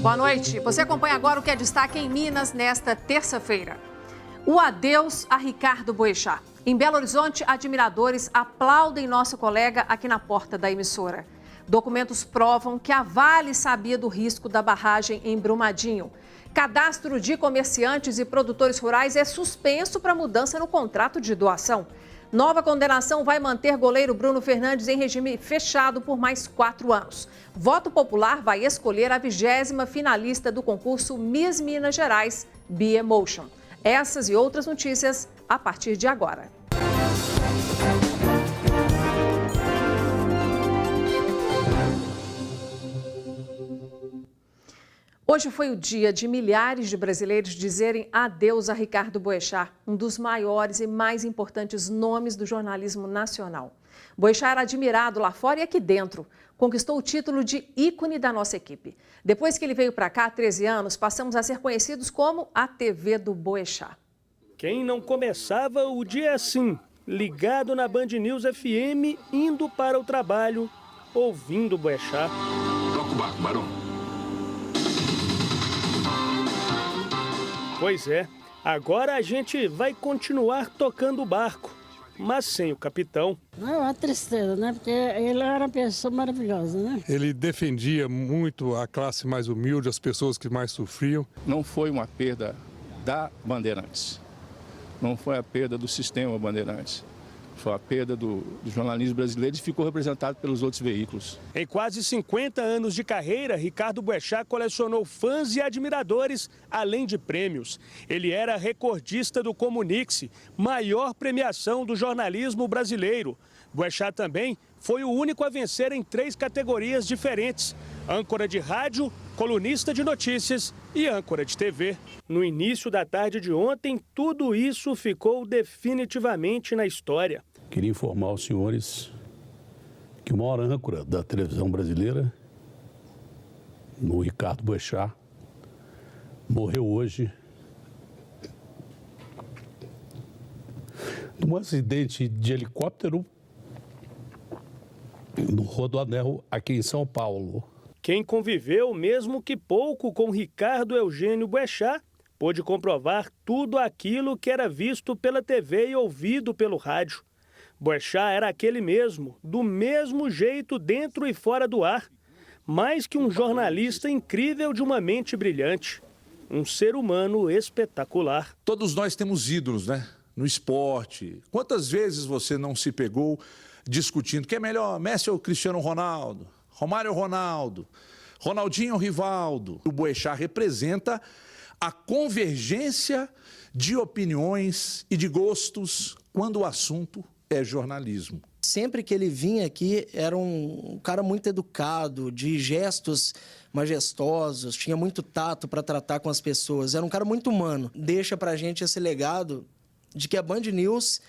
Boa noite. Você acompanha agora o que é destaque em Minas nesta terça-feira. O adeus a Ricardo Boechat. Em Belo Horizonte, admiradores aplaudem nosso colega aqui na porta da emissora. Documentos provam que a Vale sabia do risco da barragem em Brumadinho. Cadastro de comerciantes e produtores rurais é suspenso para mudança no contrato de doação. Nova condenação vai manter goleiro Bruno Fernandes em regime fechado por mais 4 anos. Voto Popular vai escolher a 20ª finalista do concurso Miss Minas Gerais, Be Emotion. Essas e outras notícias a partir de agora. Hoje foi o dia de milhares de brasileiros dizerem adeus a Ricardo Boechat, um dos maiores e mais importantes nomes do jornalismo nacional. Boechat era admirado lá fora e aqui dentro. Conquistou o título de ícone da nossa equipe. Depois que ele veio para cá há 13 anos, passamos a ser conhecidos como a TV do Boechat. Quem não começava o dia assim, ligado na Band News FM, indo para o trabalho, ouvindo Boechat. Toca o barco, Barão. Pois é, agora a gente vai continuar tocando o barco, mas sem o capitão. Não, é uma tristeza, né? Porque ele era uma pessoa maravilhosa, né? Ele defendia muito a classe mais humilde, as pessoas que mais sofriam. Não foi uma perda da Bandeirantes, não foi a perda do sistema Bandeirantes. Foi a perda do jornalismo brasileiro e ficou representado pelos outros veículos. Em quase 50 anos de carreira, Ricardo Boechat colecionou fãs e admiradores, além de prêmios. Ele era recordista do Comunix, maior premiação do jornalismo brasileiro. Boechat também foi o único a vencer em 3 categorias diferentes: âncora de rádio, colunista de notícias e âncora de TV. No início da tarde de ontem, tudo isso ficou definitivamente na história. Queria informar os senhores que o maior âncora da televisão brasileira, o Ricardo Boechat, morreu hoje num acidente de helicóptero no Rodoanel aqui em São Paulo. Quem conviveu, mesmo que pouco, com Ricardo Eugênio Boechat, pôde comprovar tudo aquilo que era visto pela TV e ouvido pelo rádio. Boechat era aquele mesmo, do mesmo jeito dentro e fora do ar. Mais que um jornalista incrível de uma mente brilhante. Um ser humano espetacular. Todos nós temos ídolos, né? No esporte. Quantas vezes você não se pegou discutindo quem é melhor, Messi ou Cristiano Ronaldo? Romário ou Ronaldo? Ronaldinho ou Rivaldo? O Boechat representa a convergência de opiniões e de gostos quando o assunto é jornalismo. Sempre que ele vinha aqui, era um cara muito educado, de gestos majestosos, tinha muito tato para tratar com as pessoas, era um cara muito humano. Deixa pra gente esse legado de que a Band News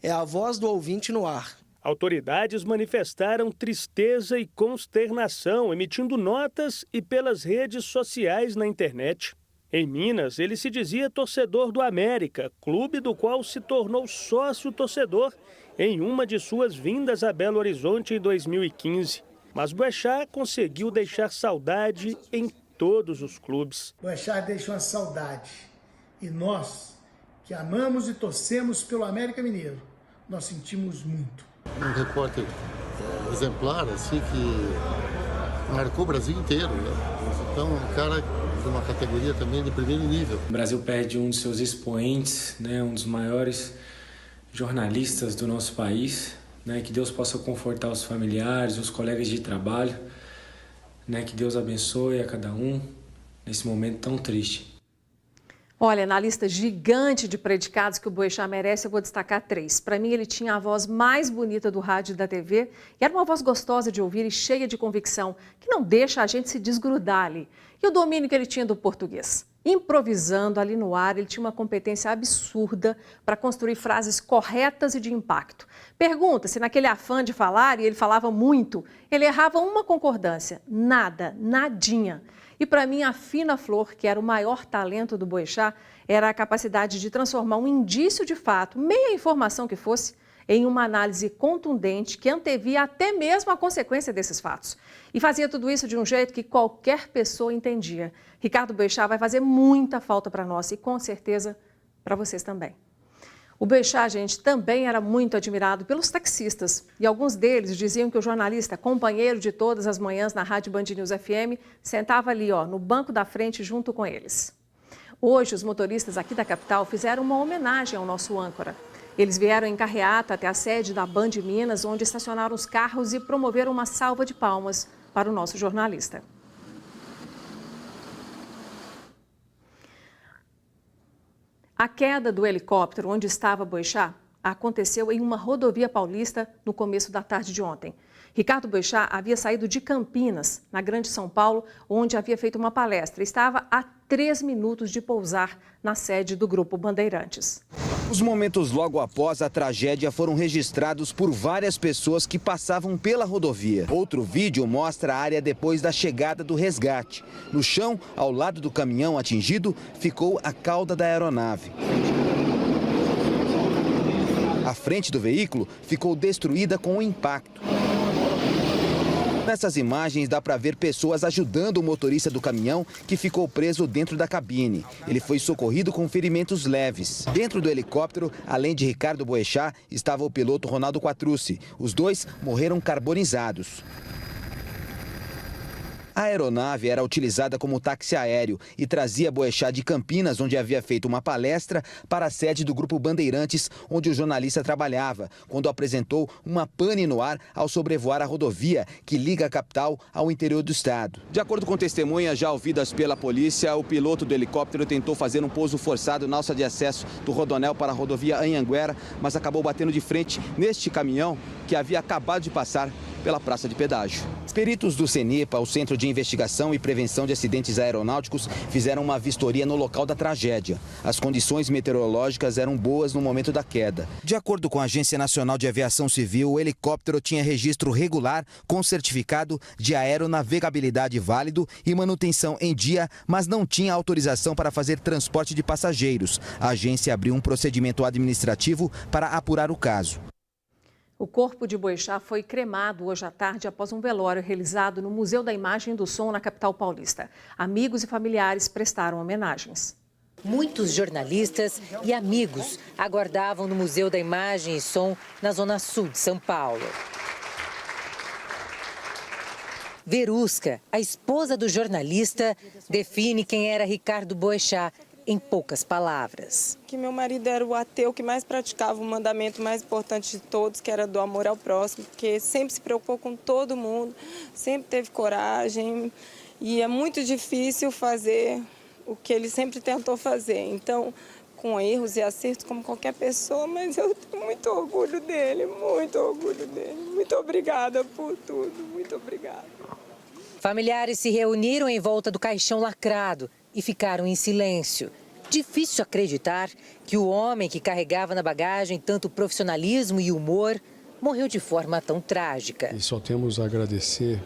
é a voz do ouvinte no ar. Autoridades manifestaram tristeza e consternação, emitindo notas e pelas redes sociais na internet. Em Minas, ele se dizia torcedor do América, clube do qual se tornou sócio-torcedor em uma de suas vindas a Belo Horizonte em 2015. Mas Boechat conseguiu deixar saudade em todos os clubes. Boechat deixa uma saudade. E nós, que amamos e torcemos pelo América Mineiro, nós sentimos muito. Um repórter exemplar, assim, que marcou o Brasil inteiro, né? Então, um cara de uma categoria também de primeiro nível. O Brasil perde um de seus expoentes, né? Um dos maiores jornalistas do nosso país, né? Que Deus possa confortar os familiares, os colegas de trabalho, né? Que Deus abençoe a cada um nesse momento tão triste. Olha, na lista gigante de predicados que o Boechat merece, eu vou destacar 3. Para mim, ele tinha a voz mais bonita do rádio e da TV e era uma voz gostosa de ouvir e cheia de convicção, que não deixa a gente se desgrudar ali. E o domínio que ele tinha do português. Improvisando ali no ar, ele tinha uma competência absurda para construir frases corretas e de impacto. Pergunta se naquele afã de falar, e ele falava muito, ele errava uma concordância. Nada, nadinha. E para mim, a fina flor, que era o maior talento do Boechat, era a capacidade de transformar um indício de fato, meia informação que fosse, em uma análise contundente que antevia até mesmo a consequência desses fatos. E fazia tudo isso de um jeito que qualquer pessoa entendia. Ricardo Boechat vai fazer muita falta para nós e, com certeza, para vocês também. O Boechat, gente, também era muito admirado pelos taxistas. E alguns deles diziam que o jornalista, companheiro de todas as manhãs na Rádio Band News FM, sentava ali, no banco da frente junto com eles. Hoje, os motoristas aqui da capital fizeram uma homenagem ao nosso âncora. Eles vieram em carreata até a sede da Band Minas, onde estacionaram os carros e promoveram uma salva de palmas para o nosso jornalista. A queda do helicóptero onde estava Boechat aconteceu em uma rodovia paulista no começo da tarde de ontem. Ricardo Boechat havia saído de Campinas, na Grande São Paulo, onde havia feito uma palestra. Estava a 3 minutos de pousar na sede do Grupo Bandeirantes. Os momentos logo após a tragédia foram registrados por várias pessoas que passavam pela rodovia. Outro vídeo mostra a área depois da chegada do resgate. No chão, ao lado do caminhão atingido, ficou a cauda da aeronave. A frente do veículo ficou destruída com o impacto. Nessas imagens dá para ver pessoas ajudando o motorista do caminhão que ficou preso dentro da cabine. Ele foi socorrido com ferimentos leves. Dentro do helicóptero, além de Ricardo Boechat, estava o piloto Ronaldo Quattrucci. Os dois morreram carbonizados. A aeronave era utilizada como táxi aéreo e trazia Boechat de Campinas, onde havia feito uma palestra, para a sede do Grupo Bandeirantes, onde o jornalista trabalhava, quando apresentou uma pane no ar ao sobrevoar a rodovia que liga a capital ao interior do estado. De acordo com testemunhas já ouvidas pela polícia, o piloto do helicóptero tentou fazer um pouso forçado na alça de acesso do Rodoanel para a rodovia Anhanguera, mas acabou batendo de frente neste caminhão que havia acabado de passar pela praça de pedágio. Peritos do CENIPA, o Centro de Investigação e Prevenção de Acidentes Aeronáuticos, fizeram uma vistoria no local da tragédia. As condições meteorológicas eram boas no momento da queda. De acordo com a Agência Nacional de Aviação Civil, o helicóptero tinha registro regular com certificado de aeronavegabilidade válido e manutenção em dia, mas não tinha autorização para fazer transporte de passageiros. A agência abriu um procedimento administrativo para apurar o caso. O corpo de Boechat foi cremado hoje à tarde após um velório realizado no Museu da Imagem e do Som, na capital paulista. Amigos e familiares prestaram homenagens. Muitos jornalistas e amigos aguardavam no Museu da Imagem e Som, na zona sul de São Paulo. Verusca, a esposa do jornalista, define quem era Ricardo Boechat em poucas palavras. Que meu marido era o ateu que mais praticava o mandamento mais importante de todos, que era do amor ao próximo, porque sempre se preocupou com todo mundo, sempre teve coragem e é muito difícil fazer o que ele sempre tentou fazer. Então, com erros e acertos como qualquer pessoa, mas eu tenho muito orgulho dele, muito orgulho dele. Muito obrigada por tudo, muito obrigada. Familiares se reuniram em volta do caixão lacrado e ficaram em silêncio. Difícil acreditar que o homem que carregava na bagagem tanto profissionalismo e humor morreu de forma tão trágica. E só temos a agradecer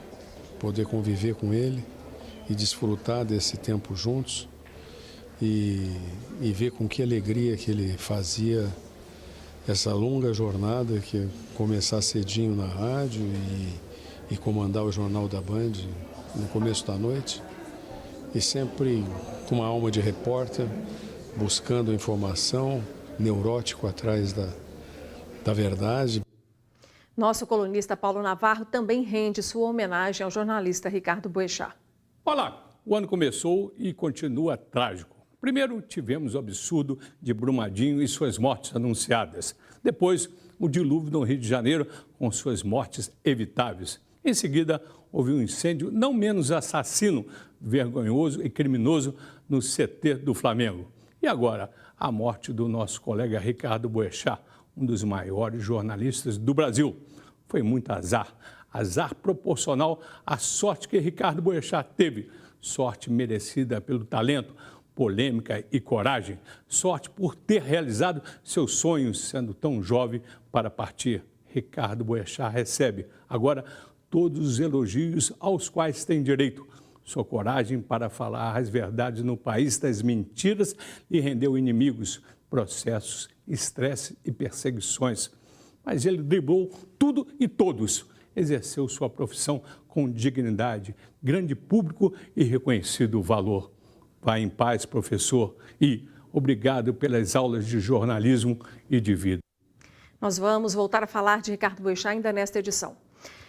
poder conviver com ele e desfrutar desse tempo juntos e ver com que alegria que ele fazia essa longa jornada, que é começar cedinho na rádio e comandar o Jornal da Band no começo da noite. E sempre com uma alma de repórter, buscando informação, neurótico atrás da verdade. Nosso colunista Paulo Navarro também rende sua homenagem ao jornalista Ricardo Boechat. Olá, o ano começou e continua trágico. Primeiro tivemos o absurdo de Brumadinho e suas mortes anunciadas. Depois, o dilúvio no Rio de Janeiro com suas mortes evitáveis. Em seguida, houve um incêndio não menos assassino, vergonhoso e criminoso no CT do Flamengo. E agora, a morte do nosso colega Ricardo Boechat, um dos maiores jornalistas do Brasil. Foi muito azar, azar proporcional à sorte que Ricardo Boechat teve. Sorte merecida pelo talento, polêmica e coragem. Sorte por ter realizado seus sonhos sendo tão jovem para partir. Ricardo Boechat recebe agora todos os elogios aos quais tem direito. Sua coragem para falar as verdades no país das mentiras lhe rendeu inimigos, processos, estresse e perseguições. mas ele driblou tudo e todos. Exerceu sua profissão com dignidade, grande público e reconhecido valor. Vá em paz, professor, e obrigado pelas aulas de jornalismo e de vida. Nós vamos voltar a falar de Ricardo Boechat ainda nesta edição.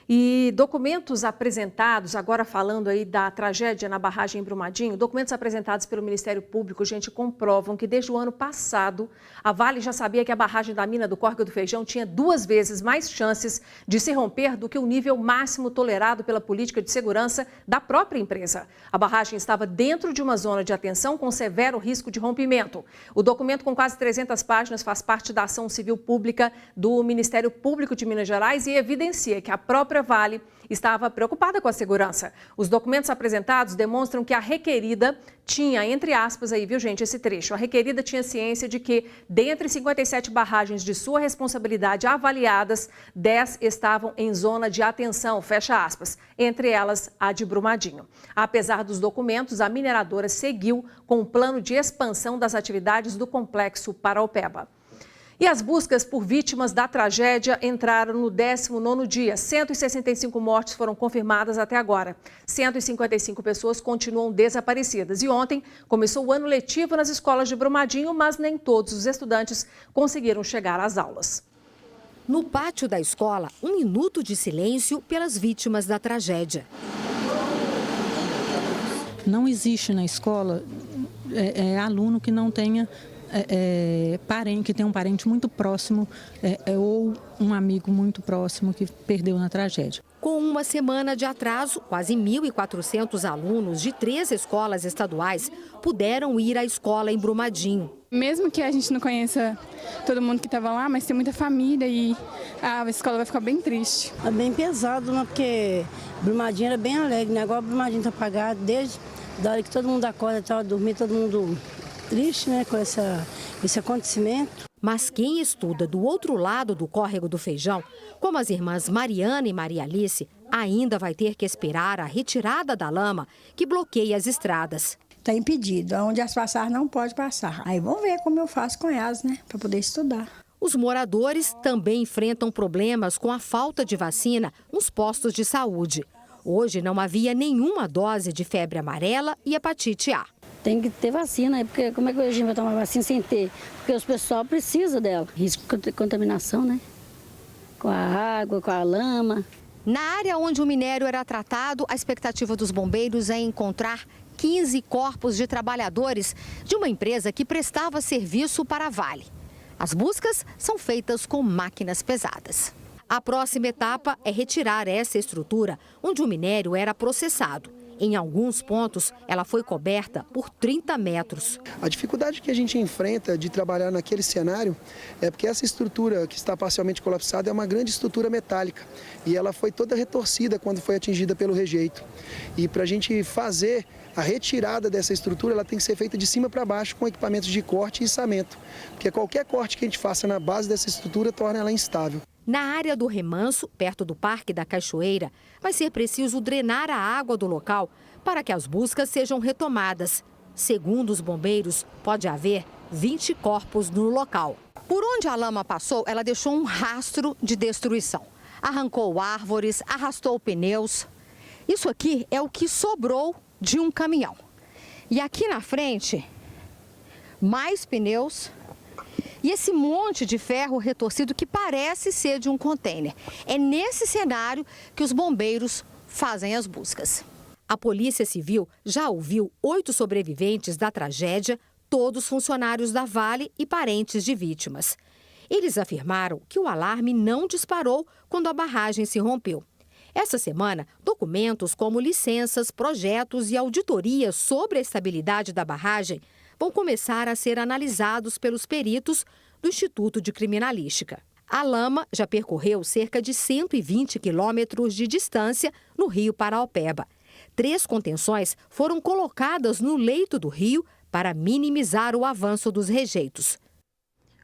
E documentos apresentados, agora falando aí da tragédia na barragem em Brumadinho, documentos apresentados pelo Ministério Público, gente, comprovam que desde o ano passado, a Vale já sabia que a barragem da mina do Córrego do Feijão tinha 2 vezes mais chances de se romper do que o nível máximo tolerado pela política de segurança da própria empresa. A barragem estava dentro de uma zona de atenção com severo risco de rompimento. O documento com quase 300 páginas faz parte da ação civil pública do Ministério Público de Minas Gerais e evidencia que a própria Vale estava preocupada com a segurança. Os documentos apresentados demonstram que a requerida tinha, entre aspas aí, viu gente, esse trecho, a requerida tinha ciência de que, dentre 57 barragens de sua responsabilidade avaliadas, 10 estavam em zona de atenção, fecha aspas, entre elas a de Brumadinho. Apesar dos documentos, a mineradora seguiu com um plano de expansão das atividades do complexo Paraopeba. E as buscas por vítimas da tragédia entraram no 19º dia. 165 mortes foram confirmadas até agora. 155 pessoas continuam desaparecidas. E ontem começou o ano letivo nas escolas de Brumadinho, mas nem todos os estudantes conseguiram chegar às aulas. No pátio da escola, 1 minuto de silêncio pelas vítimas da tragédia. Não existe na escola aluno que não tenha parente, que tem um parente muito próximo ou um amigo muito próximo que perdeu na tragédia. Com uma semana de atraso, quase 1.400 alunos de 3 escolas estaduais puderam ir à escola em Brumadinho. Mesmo que a gente não conheça todo mundo que estava lá, mas tem muita família e a escola vai ficar bem triste. É bem pesado, né? Porque Brumadinho era bem alegre, né? Agora Brumadinho está apagado desde a hora que todo mundo acorda, estava dormindo, todo mundo triste, né, com esse acontecimento. Mas quem estuda do outro lado do Córrego do Feijão, como as irmãs Mariana e Maria Alice, ainda vai ter que esperar a retirada da lama que bloqueia as estradas. Está impedido, onde as passar não pode passar. Aí vamos ver como eu faço com elas, né, para poder estudar. Os moradores também enfrentam problemas com a falta de vacina nos postos de saúde. Hoje não havia nenhuma dose de febre amarela e hepatite A. Tem que ter vacina, porque como é que a gente vai tomar vacina sem ter? Porque os pessoal precisa dela. Risco de contaminação, né? Com a água, com a lama. Na área onde o minério era tratado, a expectativa dos bombeiros é encontrar 15 corpos de trabalhadores de uma empresa que prestava serviço para a Vale. As buscas são feitas com máquinas pesadas. A próxima etapa é retirar essa estrutura onde o minério era processado. Em alguns pontos, ela foi coberta por 30 metros. A dificuldade que a gente enfrenta de trabalhar naquele cenário é porque essa estrutura que está parcialmente colapsada é uma grande estrutura metálica e ela foi toda retorcida quando foi atingida pelo rejeito. E para a gente fazer a retirada dessa estrutura, ela tem que ser feita de cima para baixo com equipamentos de corte e içamento, porque qualquer corte que a gente faça na base dessa estrutura torna ela instável. Na área do Remanso, perto do Parque da Cachoeira, vai ser preciso drenar a água do local para que as buscas sejam retomadas. Segundo os bombeiros, pode haver 20 corpos no local. Por onde a lama passou, ela deixou um rastro de destruição. Arrancou árvores, arrastou pneus. Isso aqui é o que sobrou de um caminhão. E aqui na frente, mais pneus. E esse monte de ferro retorcido que parece ser de um container. É nesse cenário que os bombeiros fazem as buscas. A Polícia Civil já ouviu 8 sobreviventes da tragédia, todos funcionários da Vale e parentes de vítimas. Eles afirmaram que o alarme não disparou quando a barragem se rompeu. Essa semana, documentos como licenças, projetos e auditorias sobre a estabilidade da barragem vão começar a ser analisados pelos peritos do Instituto de Criminalística. A lama já percorreu cerca de 120 quilômetros de distância no rio Paraopeba. 3 contenções foram colocadas no leito do rio para minimizar o avanço dos rejeitos.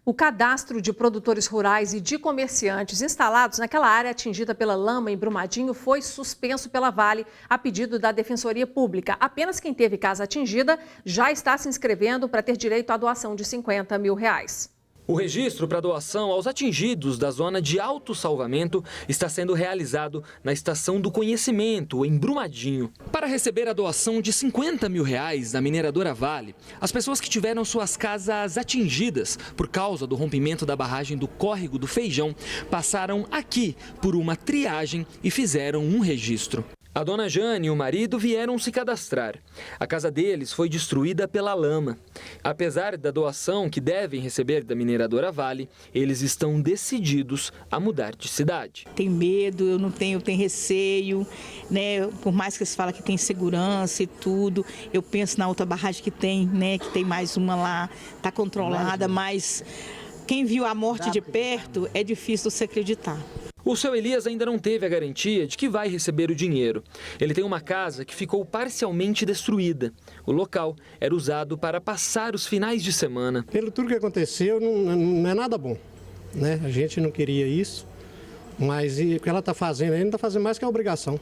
O cadastro de produtores rurais e de comerciantes instalados naquela área atingida pela lama em Brumadinho foi suspenso pela Vale a pedido da Defensoria Pública. Apenas quem teve casa atingida já está se inscrevendo para ter direito à doação de R$50 mil. O registro para doação aos atingidos da zona de autossalvamento está sendo realizado na Estação do Conhecimento, em Brumadinho. Para receber a doação de R$50 mil da mineradora Vale, as pessoas que tiveram suas casas atingidas por causa do rompimento da barragem do Córrego do Feijão passaram aqui por uma triagem e fizeram um registro. A dona Jane e o marido vieram se cadastrar. A casa deles foi destruída pela lama. Apesar da doação que devem receber da mineradora Vale, eles estão decididos a mudar de cidade. Tem medo, eu tenho receio, né? Por mais que eles falem que tem segurança e tudo, eu penso na outra barragem que tem, né? Que tem mais uma lá, está controlada, mas quem viu a morte de perto é difícil se acreditar. O seu Elias ainda não teve a garantia de que vai receber o dinheiro. Ele tem uma casa que ficou parcialmente destruída. O local era usado para passar os finais de semana. Pelo tudo que aconteceu, não é nada bom, né? A gente não queria isso, mas o que ela está fazendo, ela não está fazendo mais que a obrigação,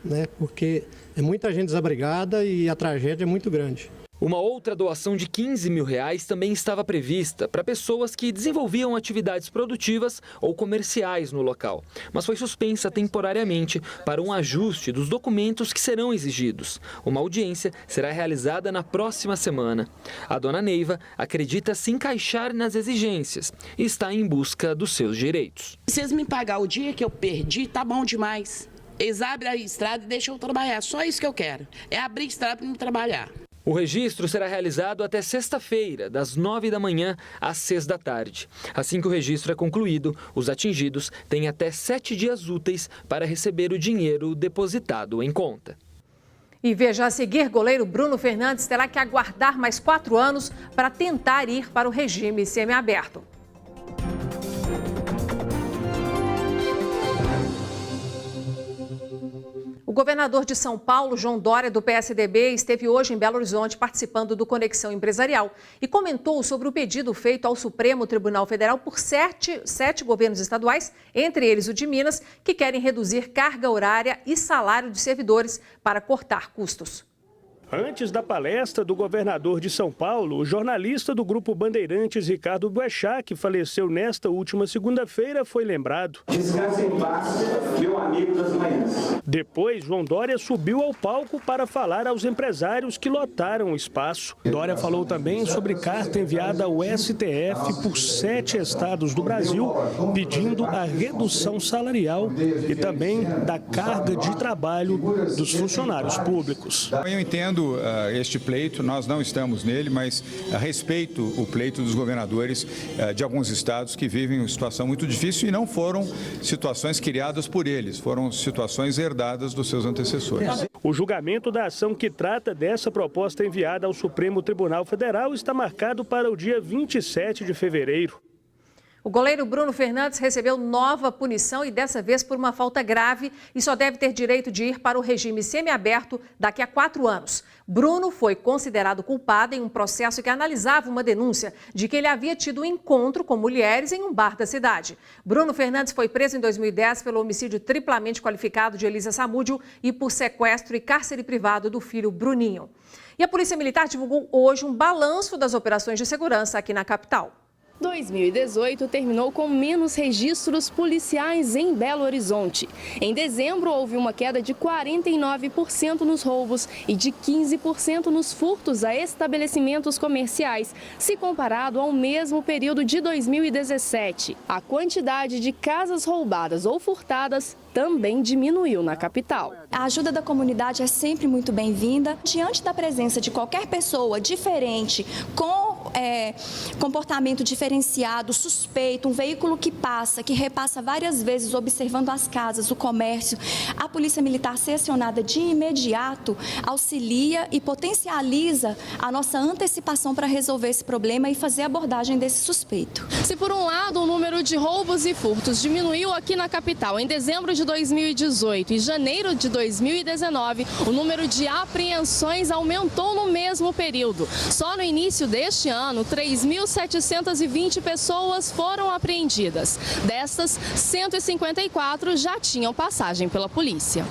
né? Porque é muita gente desabrigada e a tragédia é muito grande. Uma outra doação de R$15 mil também estava prevista para pessoas que desenvolviam atividades produtivas ou comerciais no local, mas foi suspensa temporariamente para um ajuste dos documentos que serão exigidos. Uma audiência será realizada na próxima semana. A dona Neiva acredita se encaixar nas exigências e está em busca dos seus direitos. Se eles me pagar o dia que eu perdi, tá bom demais. Eles abrem a estrada e deixam eu trabalhar, só isso que eu quero. É abrir a estrada para me trabalhar. O registro será realizado até sexta-feira, das 9 da manhã às 6 da tarde. Assim que o registro é concluído, os atingidos têm até 7 dias úteis para receber o dinheiro depositado em conta. E veja a seguir, goleiro Bruno Fernandes terá que aguardar mais 4 anos para tentar ir para o regime semiaberto. O governador de São Paulo, João Dória, do PSDB, esteve hoje em Belo Horizonte participando do Conexão Empresarial e comentou sobre o pedido feito ao Supremo Tribunal Federal por sete governos estaduais, entre eles o de Minas, que querem reduzir carga horária e salário de servidores para cortar custos. Antes da palestra do governador de São Paulo, o jornalista do Grupo Bandeirantes, Ricardo Boechat, que faleceu nesta última segunda-feira, foi lembrado. Descanse em paz, meu amigo das manhãs. Depois, João Dória subiu ao palco para falar aos empresários que lotaram o espaço. Dória falou também sobre carta enviada ao STF por 7 estados do Brasil, pedindo a redução salarial e também da carga de trabalho dos funcionários públicos. Eu entendo este pleito, nós não estamos nele, mas respeito o pleito dos governadores de alguns estados que vivem uma situação muito difícil e não foram situações criadas por eles, foram situações herdadas dos seus antecessores. O julgamento da ação que trata dessa proposta enviada ao Supremo Tribunal Federal está marcado para o dia 27 de fevereiro. O goleiro Bruno Fernandes recebeu nova punição e dessa vez por uma falta grave e só deve ter direito de ir para o regime semiaberto daqui a 4 anos. Bruno foi considerado culpado em um processo que analisava uma denúncia de que ele havia tido um encontro com mulheres em um bar da cidade. Bruno Fernandes foi preso em 2010 pelo homicídio triplamente qualificado de Elisa Samúdio e por sequestro e cárcere privado do filho Bruninho. E a Polícia Militar divulgou hoje um balanço das operações de segurança aqui na capital. 2018 terminou com menos registros policiais em Belo Horizonte. Em dezembro, houve uma queda de 49% nos roubos e de 15% nos furtos a estabelecimentos comerciais, se comparado ao mesmo período de 2017. A quantidade de casas roubadas ou furtadas também diminuiu na capital. A ajuda da comunidade é sempre muito bem-vinda. Diante da presença de qualquer pessoa diferente, com comportamento diferenciado, suspeito, um veículo que passa, que repassa várias vezes observando as casas, o comércio, a Polícia Militar ser acionada de imediato auxilia e potencializa a nossa antecipação para resolver esse problema e fazer a abordagem desse suspeito. Se por um lado o número de roubos e furtos diminuiu aqui na capital em dezembro de 2018 e janeiro de 2019, o número de apreensões aumentou no mesmo período. Só no início deste ano, 3.720 pessoas foram apreendidas. Destas, 154 já tinham passagem pela polícia.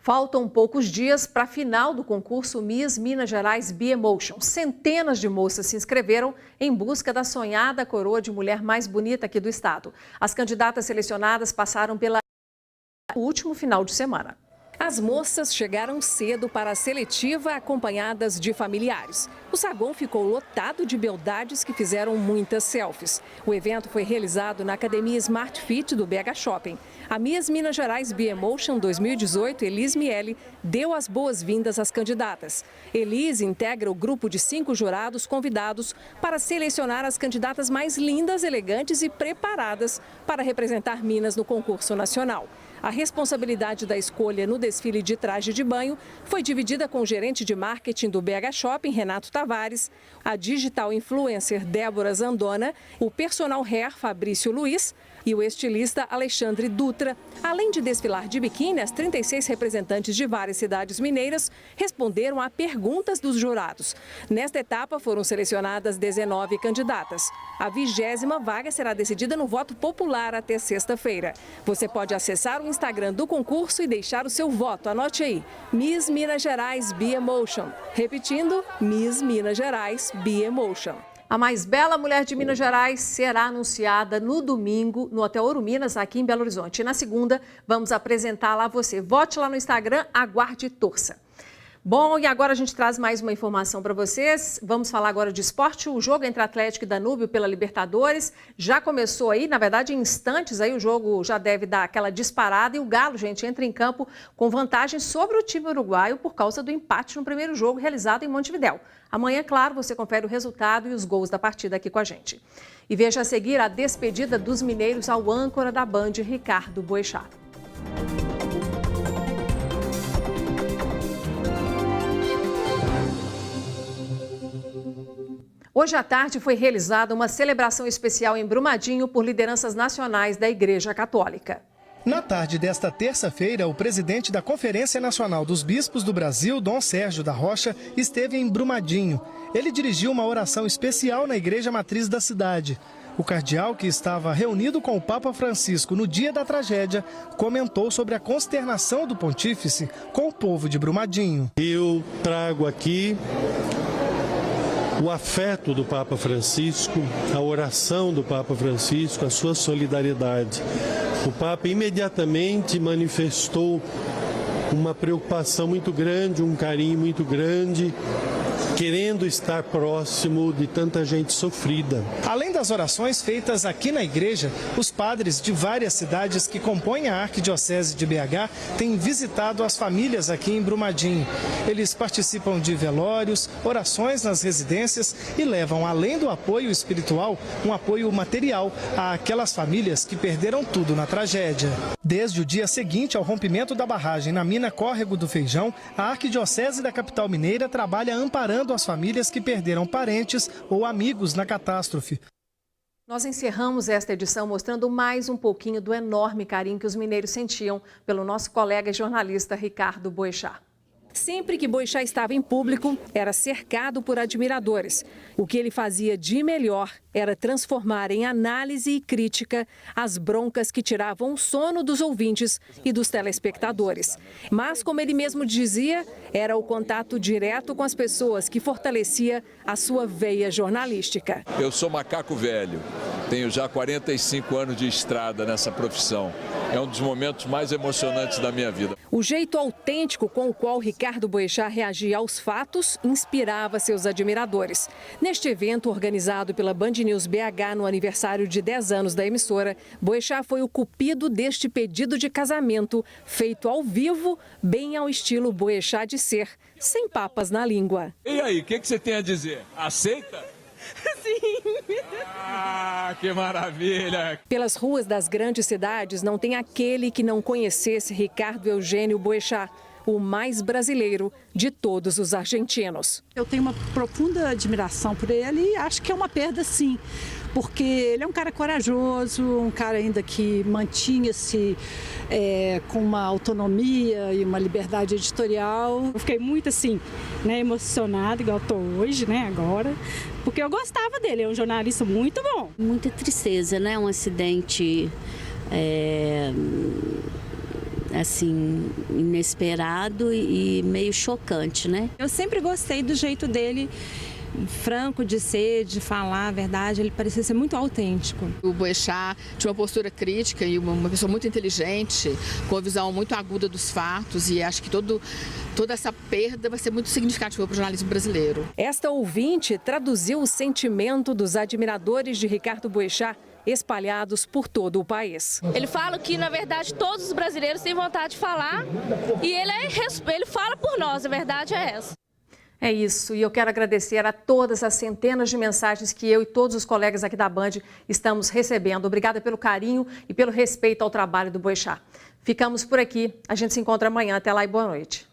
Faltam poucos dias para a final do concurso Miss Minas Gerais B-Emotion. Centenas de moças se inscreveram em busca da sonhada coroa de mulher mais bonita aqui do estado. As candidatas selecionadas passaram pelo último final de semana. As moças chegaram cedo para a seletiva, acompanhadas de familiares. O saguão ficou lotado de beldades que fizeram muitas selfies. O evento foi realizado na Academia Smart Fit do BH Shopping. A Miss Minas Gerais B-Emotion 2018, Elis Miele, deu as boas-vindas às candidatas. Elis integra o grupo de 5 jurados convidados para selecionar as candidatas mais lindas, elegantes e preparadas para representar Minas no concurso nacional. A responsabilidade da escolha no desfile de traje de banho foi dividida com o gerente de marketing do BH Shopping, Renato Tavares, a digital influencer Débora Zandona, o personal hair Fabrício Luiz e o estilista Alexandre Dutra. Além de desfilar de biquíni, as 36 representantes de várias cidades mineiras responderam a perguntas dos jurados. Nesta etapa foram selecionadas 19 candidatas. A 20ª vaga será decidida no voto popular até sexta-feira. Você pode acessar o Instagram do concurso e deixar o seu voto. Anote aí, Miss Minas Gerais B-Emotion. Repetindo, Miss Minas Gerais B-Emotion. A mais bela mulher de Minas Gerais será anunciada no domingo no Hotel Ouro Minas, aqui em Belo Horizonte. E na segunda, vamos apresentá-la a você. Vote lá no Instagram, aguarde e torça. Bom, e agora a gente traz mais uma informação para vocês. Vamos falar agora de esporte. O jogo entre Atlético e Danúbio pela Libertadores já começou aí, na verdade, em instantes aí o jogo já deve dar aquela disparada e o Galo, gente, entra em campo com vantagem sobre o time uruguaio por causa do empate no primeiro jogo realizado em Montevidéu. Amanhã, claro, você confere o resultado e os gols da partida aqui com a gente. E veja a seguir a despedida dos mineiros ao âncora da Band, Ricardo Boechat. Hoje à tarde foi realizada uma celebração especial em Brumadinho por lideranças nacionais da Igreja Católica. Na tarde desta terça-feira, o presidente da Conferência Nacional dos Bispos do Brasil, Dom Sérgio da Rocha, esteve em Brumadinho. Ele dirigiu uma oração especial na igreja matriz da cidade. O cardeal, que estava reunido com o Papa Francisco no dia da tragédia, comentou sobre a consternação do pontífice com o povo de Brumadinho. Eu trago aqui o afeto do Papa Francisco, a oração do Papa Francisco, a sua solidariedade. O Papa imediatamente manifestou uma preocupação muito grande, um carinho muito grande, querendo estar próximo de tanta gente sofrida. Além das orações feitas aqui na igreja, os padres de várias cidades que compõem a Arquidiocese de BH têm visitado as famílias aqui em Brumadinho. Eles participam de velórios, orações nas residências e levam, além do apoio espiritual, um apoio material àquelas famílias que perderam tudo na tragédia. Desde o dia seguinte ao rompimento da barragem na mina Córrego do Feijão, a Arquidiocese da capital mineira trabalha amparando as famílias que perderam parentes ou amigos na catástrofe. Nós encerramos esta edição mostrando mais um pouquinho do enorme carinho que os mineiros sentiam pelo nosso colega e jornalista Ricardo Boechat. Sempre que Boechat estava em público, era cercado por admiradores. O que ele fazia de melhor era transformar em análise e crítica as broncas que tiravam o sono dos ouvintes e dos telespectadores. Mas, como ele mesmo dizia, era o contato direto com as pessoas que fortalecia a sua veia jornalística. Eu sou macaco velho, tenho já 45 anos de estrada nessa profissão. É um dos momentos mais emocionantes da minha vida. O jeito autêntico com o qual Ricardo Boechat reagia aos fatos inspirava seus admiradores. Neste evento, organizado pela Band News BH no aniversário de 10 anos da emissora, Boechat foi o cupido deste pedido de casamento, feito ao vivo, bem ao estilo Boechat de ser, sem papas na língua. E aí, o que você tem a dizer? Aceita? Sim. Ah, que maravilha! Pelas ruas das grandes cidades, não tem aquele que não conhecesse Ricardo Eugênio Boechat, o mais brasileiro de todos os argentinos. Eu tenho uma profunda admiração por ele e acho que é uma perda, sim, porque ele é um cara corajoso, um cara ainda que mantinha-se com uma autonomia e uma liberdade editorial. Eu fiquei muito assim, emocionada, igual estou hoje, agora, porque eu gostava dele, é um jornalista muito bom. Muita tristeza, um acidente assim, inesperado e meio chocante, né? Eu sempre gostei do jeito dele, franco de ser, de falar a verdade, ele parecia ser muito autêntico. O Boechat tinha uma postura crítica e uma pessoa muito inteligente, com a visão muito aguda dos fatos, e acho que toda essa perda vai ser muito significativa para o jornalismo brasileiro. Esta ouvinte traduziu o sentimento dos admiradores de Ricardo Boechat espalhados por todo o país. Ele fala que, na verdade, todos os brasileiros têm vontade de falar e ele fala por nós, a verdade é essa. É isso, e eu quero agradecer a todas as centenas de mensagens que eu e todos os colegas aqui da Band estamos recebendo. Obrigada pelo carinho e pelo respeito ao trabalho do Boechat. Ficamos por aqui, a gente se encontra amanhã. Até lá e boa noite.